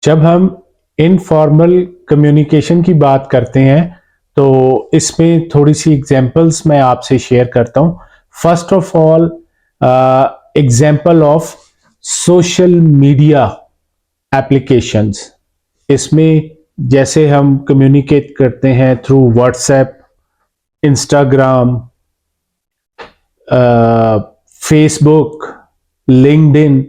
जब हम informal communication की बात करते हैं तो इसमें थोड़ी सी एग्जांपल्स मैं आपसे शेयर करता हूं। First of all, example of social media applications. इसमें जैसे हम कम्युनिकेट करते हैं through WhatsApp, Instagram, Facebook, LinkedIn.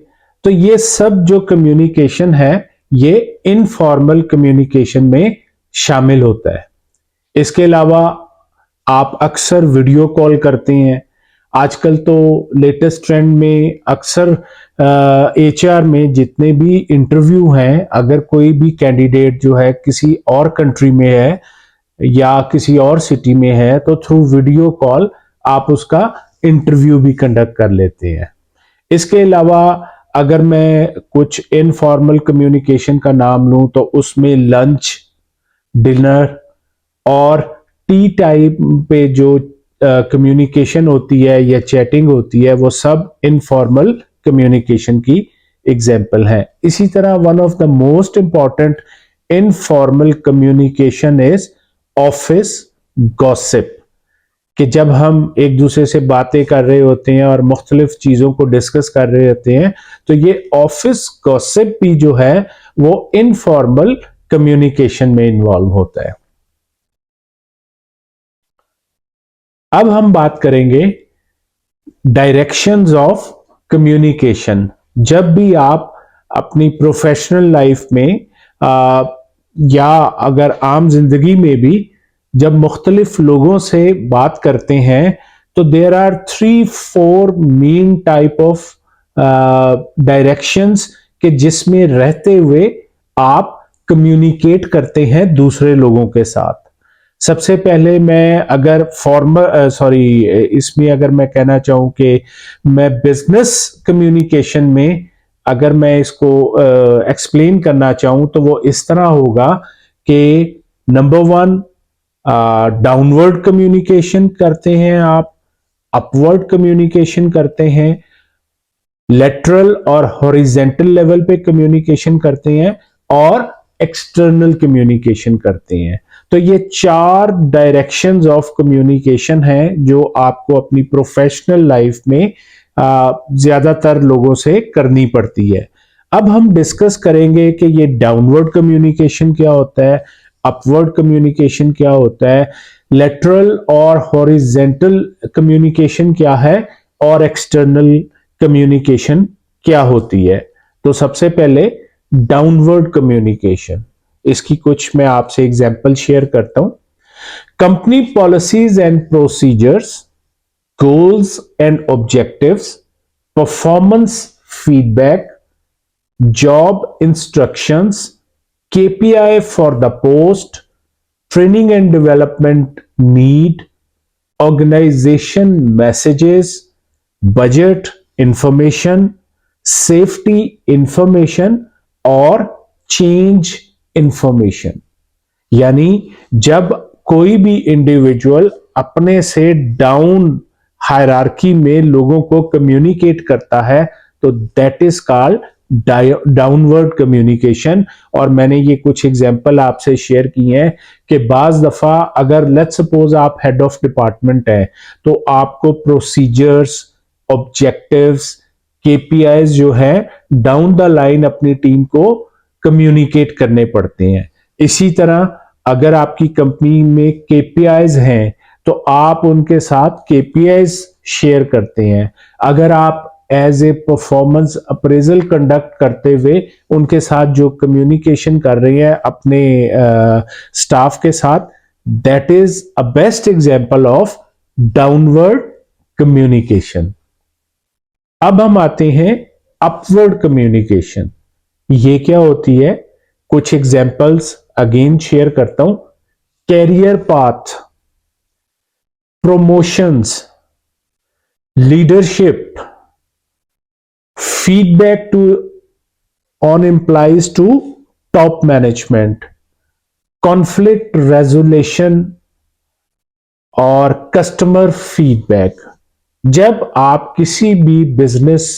तो ये सब जो कम्युनिकेशन है ये इनफॉर्मल कम्युनिकेशन में शामिल होता है। इसके अलावा आप अक्सर वीडियो कॉल करते हैं। आजकल तो लेटेस्ट ट्रेंड में अक्सर एचआर में जितने भी इंटरव्यू हैं, अगर कोई भी कैंडिडेट जो है किसी और कंट्री में है या किसी और सिटी में है तो थ्रू वीडियो कॉल आप उसका इंटरव्यू भी कंडक्ट कर लेते हैं। इसके अलावा अगर मैं कुछ इनफॉर्मल कम्युनिकेशन का नाम लूं तो उसमें लंच, डिनर और टी टाइम पे जो कम्युनिकेशन होती है या चैटिंग होती है वो सब इनफॉर्मल कम्युनिकेशन की एग्जाम्पल है। इसी तरह one of the most important informal communication is office gossip, कि जब हम एक दूसरे से बातें कर रहे होते हैं और मुख्तलिफ चीजों को डिस्कस कर रहे होते हैं तो ये ऑफिस गॉसिप भी जो है वो इनफॉर्मल कम्युनिकेशन में इन्वॉल्व होता है। अब हम बात करेंगे डायरेक्शंस ऑफ कम्युनिकेशन। जब भी आप अपनी प्रोफेशनल लाइफ में या अगर आम जिंदगी में भी जब मुख्तलिफ लोगों से बात करते हैं तो there are 3-4 main type of directions के जिसमें रहते हुए आप कम्युनिकेट करते हैं दूसरे लोगों के साथ। सबसे पहले मैं अगर इसमें अगर मैं कहना चाहूं कि मैं बिजनेस कम्युनिकेशन में अगर मैं इसको एक्सप्लेन करना चाहूं तो वो इस तरह होगा कि नंबर 1, डाउनवर्ड कम्युनिकेशन करते हैं आप, अपवर्ड कम्युनिकेशन करते हैं, लेटरल और हॉरिजेंटल लेवल पे कम्युनिकेशन करते हैं और एक्सटर्नल कम्युनिकेशन करते हैं। तो ये 4 डायरेक्शंस ऑफ कम्युनिकेशन हैं जो आपको अपनी प्रोफेशनल लाइफ में ज्यादातर लोगों से करनी पड़ती है। अब हम डिस्कस करेंगे कि ये डाउनवर्ड कम्युनिकेशन क्या होता है, अपवर्ड कम्युनिकेशन क्या होता है, लेटरल और हॉरिजेंटल कम्युनिकेशन क्या है और एक्सटर्नल कम्युनिकेशन क्या होती है। तो सबसे पहले डाउनवर्ड कम्युनिकेशन, इसकी कुछ मैं आपसे एग्जांपल शेयर करता हूं। Company policies and procedures, goals and objectives, performance feedback, job instructions, KPI for the post, training and development need, organization messages, budget information, safety information और change information। यानी जब कोई भी इंडिविजुअल अपने से डाउन हायरार्की में लोगों को कम्युनिकेट करता है तो that is called downward communication. और मैंने ये कुछ एग्जांपल आपसे शेयर किए हैं कि बाज दफा अगर लेट्स सपोज आप हेड ऑफ डिपार्टमेंट है तो आपको प्रोसीजर्स, ऑब्जेक्टिव्स, KPIs जो है डाउन द लाइन अपनी टीम को कम्युनिकेट करने पड़ते हैं। इसी तरह अगर आपकी कंपनी में KPIs हैं तो आप उनके साथ KPIs शेयर करते हैं। अगर आप as a performance appraisal conduct करते हुए उनके साथ जो कम्युनिकेशन कर रहे हैं अपने स्टाफ के साथ, that is a best example of downward communication. अब हम आते हैं अपवर्ड कम्युनिकेशन। ये क्या होती है, कुछ एग्जांपल्स अगेन शेयर करता हूं। Career path, promotions, leadership, feedback to on employees to top management, conflict resolution और कस्टमर फीडबैक। जब आप किसी भी बिजनेस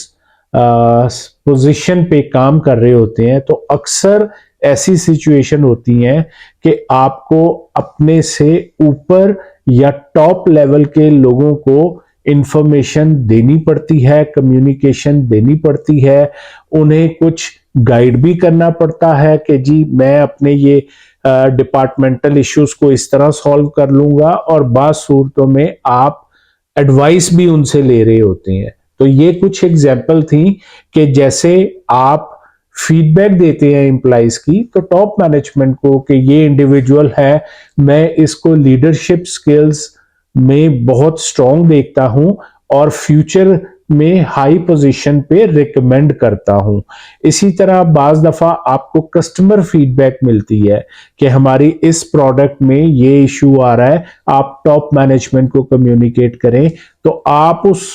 पोजीशन पे काम कर रहे होते हैं तो अक्सर ऐसी सिचुएशन होती हैं कि आपको अपने से ऊपर या टॉप लेवल के लोगों को इंफॉर्मेशन देनी पड़ती है, कम्युनिकेशन देनी पड़ती है, उन्हें कुछ गाइड भी करना पड़ता है कि जी मैं अपने ये डिपार्टमेंटल इश्यूज को इस तरह सॉल्व कर लूंगा, और बात सूरतों में आप एडवाइस भी उनसे ले रहे होते हैं। तो ये कुछ एग्जाम्पल थी कि जैसे आप फीडबैक देते हैं एम्प्लॉइज की तो टॉप मैनेजमेंट को कि ये इंडिविजुअल है, मैं इसको लीडरशिप स्किल्स में बहुत स्ट्रांग देखता हूं और फ्यूचर में हाई पोजीशन पे रिकमेंड करता हूं। इसी तरह बाज दफा आपको कस्टमर फीडबैक मिलती है कि हमारी इस प्रोडक्ट में ये इशू आ रहा है, आप टॉप मैनेजमेंट को कम्युनिकेट करें। तो आप उस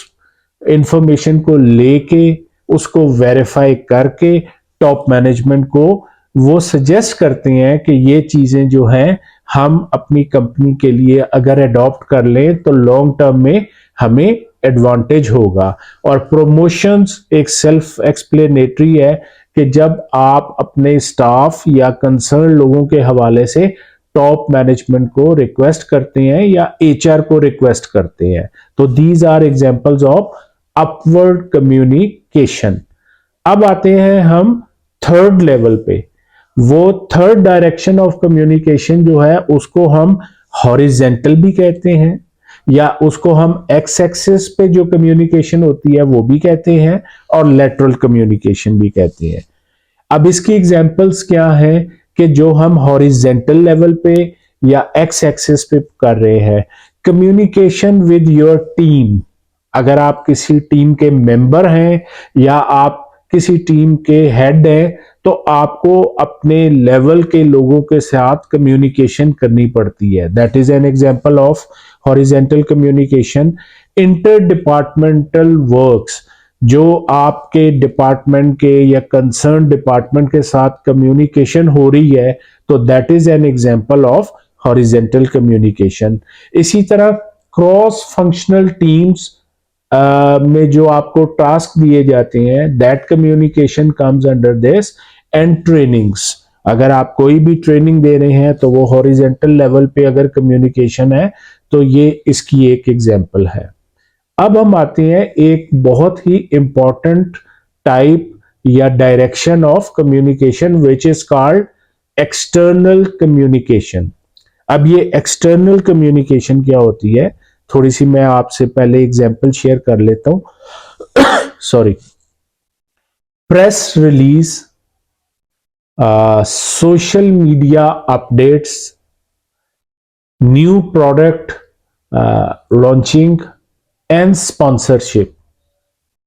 इंफॉर्मेशन को लेके उसको वेरीफाई करके टॉप मैनेजमेंट को वो सजेस्ट करते हैं कि ये चीजें जो हैं हम अपनी कंपनी के लिए अगर अडॉप्ट कर लें तो लॉन्ग टर्म में हमें एडवांटेज होगा। और प्रमोशंस एक सेल्फ एक्सप्लेनेटरी है कि जब आप अपने स्टाफ या कंसर्न लोगों के हवाले से टॉप मैनेजमेंट को रिक्वेस्ट करते हैं या एचआर को रिक्वेस्ट करते हैं। तो these are examples of upward communication. अब आते हैं हम थर्ड लेवल पे। वो थर्ड डायरेक्शन ऑफ कम्युनिकेशन जो है उसको हम हॉरिजेंटल भी कहते हैं, या उसको हम एक्स एक्सिस पे जो कम्युनिकेशन होती है वो भी कहते हैं, और लेटरल कम्युनिकेशन भी कहते हैं। अब इसकी एग्जांपल्स क्या है कि जो हम हॉरिजेंटल लेवल पे या एक्स एक्सिस पे कर रहे हैं, कम्युनिकेशन विद योर टीम। अगर आप किसी टीम के मेंबर हैं या आप किसी टीम के हेड हैं तो आपको अपने लेवल के लोगों के साथ कम्युनिकेशन करनी पड़ती है। That is an example of horizontal communication. Inter departmental works, जो आपके डिपार्टमेंट के या कंसर्न डिपार्टमेंट के साथ कम्युनिकेशन हो रही है, तो that is an example of horizontal communication. इसी तरह क्रॉस फंक्शनल टीम्स में जो आपको टास्क दिए जाते हैं, that communication comes under this. And trainings, अगर आप कोई भी ट्रेनिंग दे रहे हैं तो वो हॉरिजेंटल लेवल पे अगर कम्युनिकेशन है तो ये इसकी एक एग्जांपल है। अब हम आते हैं एक बहुत ही इंपॉर्टेंट टाइप या direction of communication which is called external communication. अब ये एक्सटर्नल कम्युनिकेशन क्या होती है, थोड़ी सी मैं आपसे पहले एग्जांपल शेयर कर लेता हूं। Sorry. Press release, social media updates, new product launching and sponsorship.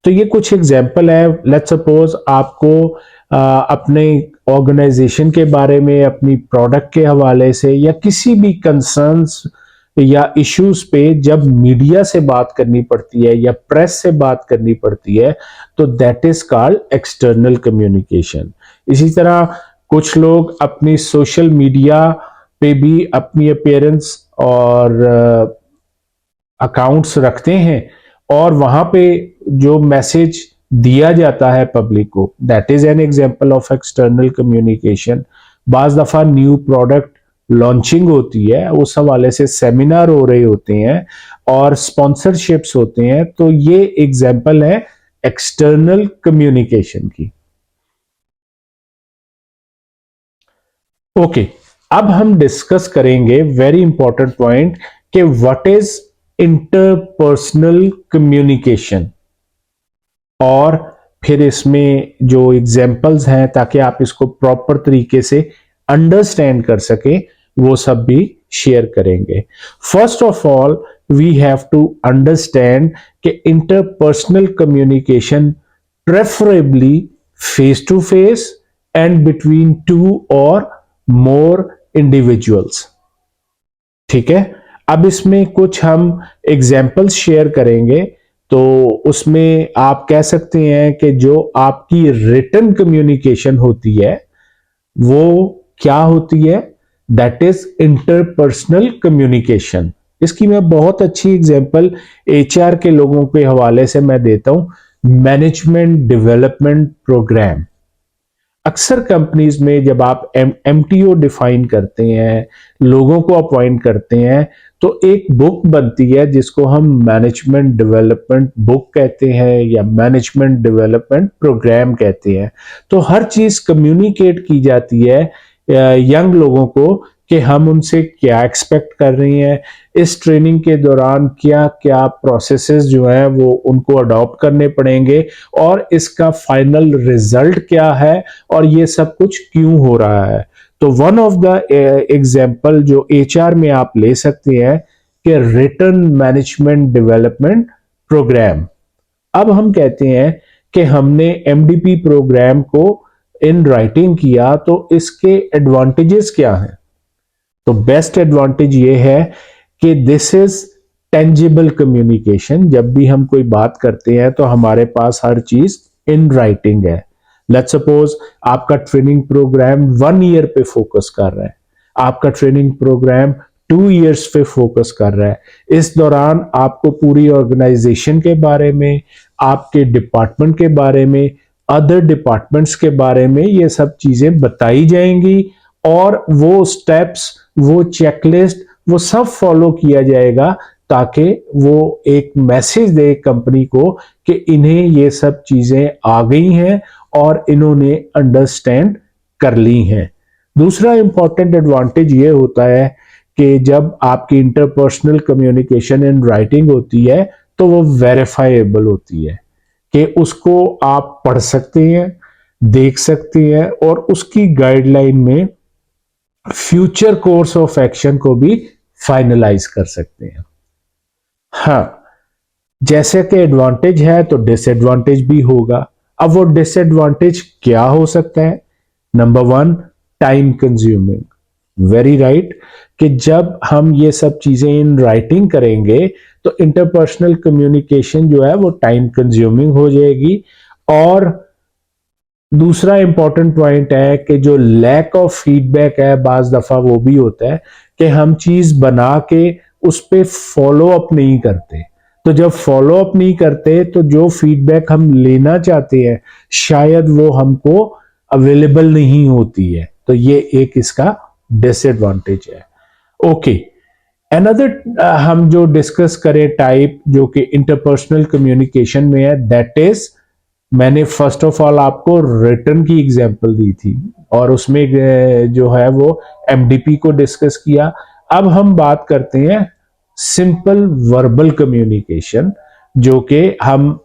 तो ये कुछ एग्जांपल है। लेट्स सपोज आपको अपने ऑर्गेनाइजेशन के बारे में, अपनी प्रोडक्ट के हवाले से या किसी भी कंसर्न्स या इश्यूज पे जब मीडिया से बात करनी पड़ती है या प्रेस से बात करनी पड़ती है तो that is called external communication. इसी तरह कुछ लोग अपनी सोशल मीडिया पे भी अपनी अपीयरेंस और अकाउंट्स रखते हैं और वहां पे जो मैसेज दिया जाता है पब्लिक को, that is an example of external communication. बाज दफा न्यू प्रोडक्ट लॉन्चिंग होती है, उस हवाले से सेमिनार हो रहे होते हैं और स्पॉन्सरशिप्स होते हैं, तो ये एग्जांपल है एक्सटर्नल कम्युनिकेशन की। ओके, अब हम डिस्कस करेंगे वेरी इंपॉर्टेंट पॉइंट कि व्हाट इज इंटरपर्सनल कम्युनिकेशन, और फिर इसमें जो एग्जांपल्स हैं ताकि आप इसको प्रॉपर तरीके से अंडरस्टैंड कर सके वो सब भी शेयर करेंगे। First of all we have to understand कि interpersonal communication preferably face to face and between two or more individuals. ठीक है, अब इसमें कुछ हम एग्जाम्पल्स शेयर करेंगे। तो उसमें आप कह सकते हैं कि जो आपकी रिटन कम्युनिकेशन होती है वो क्या होती है, दैट इज इंटरपर्सनल कम्युनिकेशन। इसकी मैं बहुत अच्छी एग्जांपल एचआर के लोगों के हवाले से मैं देता हूं। मैनेजमेंट डेवलपमेंट प्रोग्राम, अक्सर कंपनीज में जब आप एमटीओ डिफाइन करते हैं, लोगों को अपॉइंट करते हैं, तो एक बुक बनती है जिसको हम मैनेजमेंट डेवलपमेंट बुक कहते हैं या मैनेजमेंट डेवलपमेंट प्रोग्राम कहते हैं। तो हर चीज कम्युनिकेट की जाती है यंग लोगों को कि हम उनसे क्या एक्सपेक्ट कर रहे हैं, इस ट्रेनिंग के दौरान क्या क्या प्रोसेसेस जो है वो उनको अडॉप्ट करने पड़ेंगे और इसका फाइनल रिजल्ट क्या है और ये सब कुछ क्यों हो रहा है। तो वन ऑफ द एग्जांपल जो एचआर में आप ले सकते हैं कि रिटर्न मैनेजमेंट डेवलपमेंट प्रोग्राम। अब हम कहते हैं कि हमने एमडीपी प्रोग्राम को इन राइटिंग किया, तो इसके एडवांटेजेस क्या हैं? तो बेस्ट एडवांटेज ये है कि दिस इज टेंजिबल कम्युनिकेशन। जब भी हम कोई बात करते हैं तो हमारे पास हर चीज इन राइटिंग है। लेट्स सपोज आपका ट्रेनिंग प्रोग्राम 1 ईयर पे फोकस कर रहा है, आपका ट्रेनिंग प्रोग्राम 2 इयर्स पे फोकस कर रहा है। इस दौरान आपको पूरी ऑर्गेनाइजेशन के बारे में, आपके डिपार्टमेंट के बारे में, अदर डिपार्टमेंट्स के बारे में ये सब चीजें बताई जाएंगी और वो स्टेप्स, वो चेकलिस्ट, वो सब फॉलो किया जाएगा ताकि वो एक मैसेज दे कंपनी को कि इन्हें ये सब चीजें आ गई हैं और इन्होंने अंडरस्टैंड कर ली हैं। दूसरा इंपॉर्टेंट एडवांटेज ये होता है कि जब आपकी इंटरपर्सनल कम्युनिकेशन इन राइटिंग होती है तो वो वेरीफाइएबल होती है कि उसको आप पढ़ सकते हैं, देख सकते हैं और उसकी गाइडलाइन में फ्यूचर कोर्स ऑफ एक्शन को भी फाइनलाइज कर सकते हैं। हाँ, जैसे कि एडवांटेज है तो डिसएडवांटेज भी होगा। अब वो डिसएडवांटेज क्या हो सकता है? Number 1, time consuming. Very right, कि जब हम ये सब चीजें इन राइटिंग करेंगे तो इंटरपर्सनल कम्युनिकेशन जो है वो टाइम कंज्यूमिंग हो जाएगी। और दूसरा इंपॉर्टेंट पॉइंट है कि जो लैक ऑफ फीडबैक है बाज दफा वो भी होता है कि हम चीज बना के उस पर फॉलो अप नहीं करते। तो जब फॉलो अप नहीं करते तो जो फीडबैक हम लेना चाहते हैं शायद वो हमको अवेलेबल नहीं होती है। तो ये एक इसका डिसएडवांटेज है। ओके, अनदर हम जो डिस्कस करें टाइप जो कि इंटरपर्सनल कम्युनिकेशन में है, दैट इज, मैंने फर्स्ट ऑफ ऑल आपको रिटर्न की एग्जांपल दी थी और उसमें जो है वो एमडीपी को डिस्कस किया। अब हम बात करते हैं सिंपल वर्बल कम्युनिकेशन, जो कि हम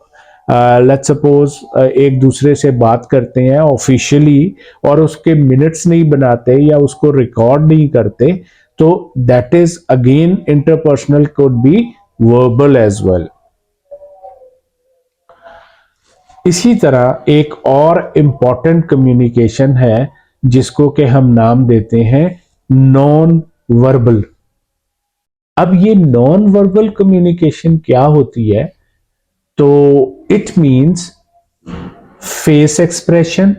लेट्स सपोज एक दूसरे से बात करते हैं ऑफिशियली और उसके मिनट्स नहीं बनाते या उसको रिकॉर्ड नहीं करते, तो that is again interpersonal could be verbal as well. इसी तरह एक और इंपॉर्टेंट कम्युनिकेशन है जिसको कि हम नाम देते हैं नॉन वर्बल। अब ये नॉन वर्बल कम्युनिकेशन क्या होती है? तो it means face expression,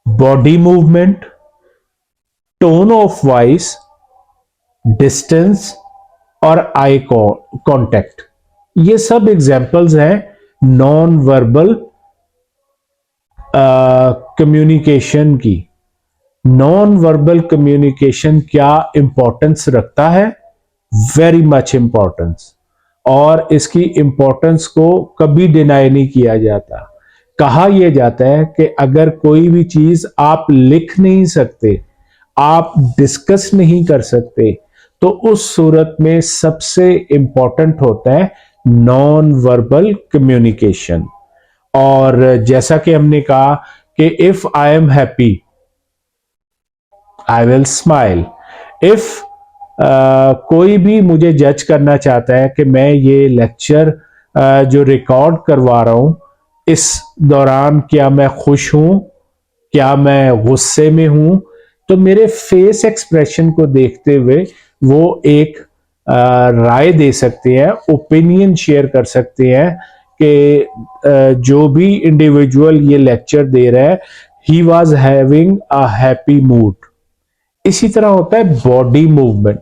body movement, tone of voice, distance और आई कांटेक्ट। ये सब एग्जांपल्स हैं नॉन वर्बल कम्युनिकेशन की। नॉन वर्बल कम्युनिकेशन क्या इंपॉर्टेंस रखता है? वेरी मच इंपॉर्टेंस, और इसकी इंपॉर्टेंस को कभी डिनाई नहीं किया जाता। कहा यह जाता है कि अगर कोई भी चीज आप लिख नहीं सकते, आप डिस्कस नहीं कर सकते, तो उस सूरत में सबसे इंपॉर्टेंट होता है नॉन वर्बल कम्युनिकेशन। और जैसा कि हमने कहा कि if I am happy I will smile. If कोई भी मुझे जज करना चाहता है कि मैं ये लेक्चर जो रिकॉर्ड करवा रहा हूं इस दौरान क्या मैं खुश हूं, क्या मैं गुस्से में हूं, तो मेरे फेस एक्सप्रेशन को देखते हुए वो एक राय दे सकते हैं, ओपिनियन शेयर कर सकते हैं कि जो भी इंडिविजुअल ये लेक्चर दे रहा है he was having a happy mood. इसी तरह होता है बॉडी मूवमेंट।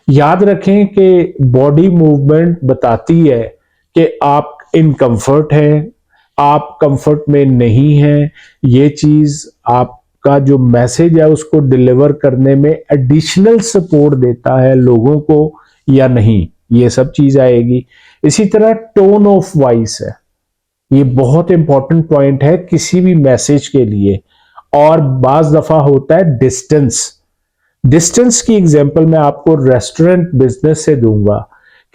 याद रखें कि बॉडी मूवमेंट बताती है कि आप इन कंफर्ट हैं, आप कंफर्ट में नहीं हैं, ये चीज आपका जो मैसेज है उसको डिलीवर करने में एडिशनल सपोर्ट देता है लोगों को या नहीं, ये सब चीज आएगी। इसी तरह टोन ऑफ वॉइस है, ये बहुत इंपॉर्टेंट पॉइंट है किसी भी मैसेज के लिए। और बाज दफा होता है डिस्टेंस। डिस्टेंस की एग्जांपल मैं आपको रेस्टोरेंट बिजनेस से दूंगा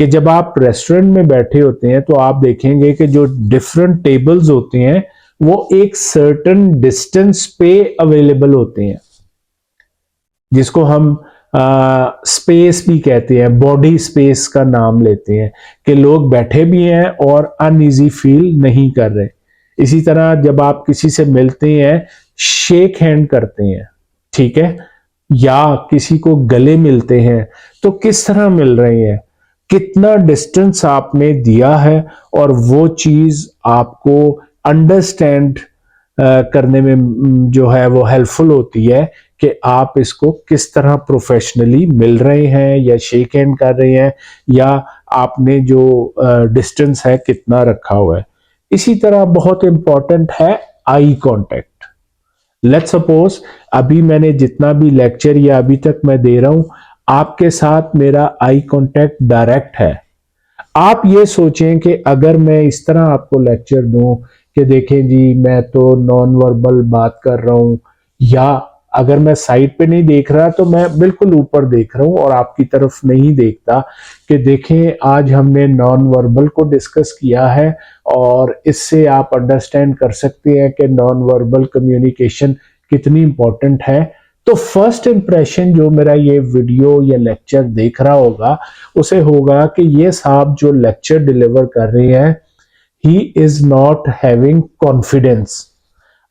कि जब आप रेस्टोरेंट में बैठे होते हैं तो आप देखेंगे कि जो डिफरेंट टेबल्स होते हैं वो एक सर्टेन डिस्टेंस पे अवेलेबल होते हैं, जिसको हम स्पेस भी कहते हैं, बॉडी स्पेस का नाम लेते हैं, कि लोग बैठे भी हैं और अनईजी फील नहीं कर रहे। इसी तरह जब आप किसी से मिलते हैं, शेक हैंड करते हैं, ठीक है, या किसी को गले मिलते हैं, तो किस तरह मिल रहे हैं, कितना डिस्टेंस आपने दिया है, और वो चीज आपको अंडरस्टैंड करने में जो है वो हेल्पफुल होती है कि आप इसको किस तरह प्रोफेशनली मिल रहे हैं या शेक हैंड कर रहे हैं, या आपने जो डिस्टेंस है कितना रखा हुआ है। इसी तरह बहुत इंपॉर्टेंट है आई कांटेक्ट। लेट्स सपोज अभी मैंने जितना भी लेक्चर या अभी तक मैं दे रहा हूं, आपके साथ मेरा आई कांटेक्ट डायरेक्ट है। आप ये सोचें कि अगर मैं इस तरह आपको लेक्चर दूं कि देखें जी मैं तो नॉन वर्बल बात कर रहा हूं, या अगर मैं साइड पे नहीं देख रहा तो मैं बिल्कुल ऊपर देख रहा हूं और आपकी तरफ नहीं देखता, कि देखें आज हमने नॉन वर्बल को डिस्कस किया है और इससे आप अंडरस्टैंड कर सकते हैं कि नॉन वर्बल कम्युनिकेशन कितनी इंपॉर्टेंट है। तो फर्स्ट इंप्रेशन जो मेरा ये वीडियो या लेक्चर देख रहा होगा उसे होगा कि ये साहब जो लेक्चर डिलीवर कर रहे हैं, he is not having confidence.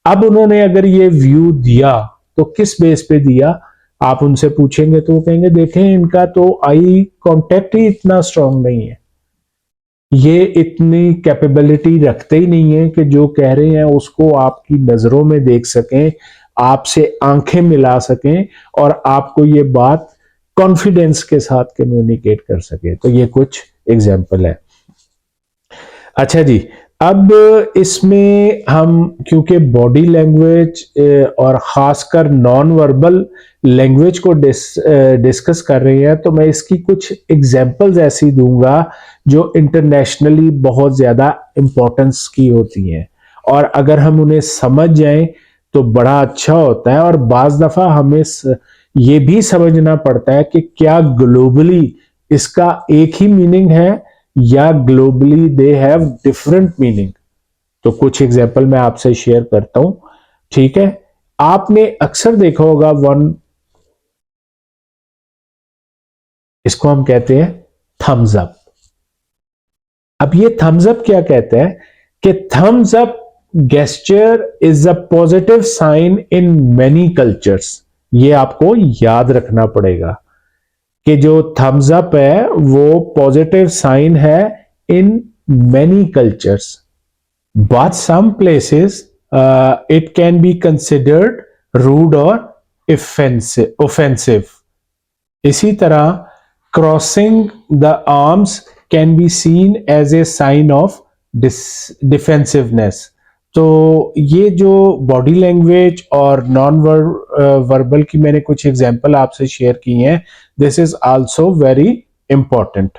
अब उन्होंने अगर ये व्यू दिया तो किस बेस पे दिया, आप उनसे पूछेंगे तो वो कहेंगे देखें इनका तो आई कांटेक्ट ही इतना स्ट्रांग नहीं है, ये इतनी कैपेबिलिटी रखते ही नहीं है कि जो कह रहे हैं उसको आपकी नजरों में देख सकें, आपसे आंखें मिला सकें और आपको ये बात कॉन्फिडेंस के साथ कम्युनिकेट कर सके। तो ये कुछ एग्जाम्पल है। अच्छा जी, अब इसमें हम क्योंकि बॉडी लैंग्वेज और खासकर नॉन वर्बल लैंग्वेज को डिस्कस कर रहे हैं, तो मैं इसकी कुछ एग्जांपल्स ऐसी दूंगा जो इंटरनेशनली बहुत ज़्यादा इम्पोर्टेंस की होती हैं, और अगर हम उन्हें समझ जाएं तो बड़ा अच्छा होता है। और बाज़ दफ़ा हमें ये भी समझना पड़ता है कि क्या ग्लोबली इसका एक ही मीनिंग है या globally they have different meaning. तो कुछ एग्जांपल मैं आपसे शेयर करता हूं, ठीक है। आपने अक्सर देखा होगा इसको हम कहते हैं थम्स अप। अब ये थम्स अप क्या कहते हैं कि thumbs up gesture is a positive sign in many cultures. ये आपको याद रखना पड़ेगा कि जो थम्स अप है वो पॉजिटिव साइन है in many cultures, but some places it can be considered rude or offensive. इसी तरह crossing the arms can be seen as a sign of defensiveness. तो ये जो बॉडी लैंग्वेज और नॉन वर्बल की मैंने कुछ एग्जांपल आपसे शेयर की हैं, this is also very important.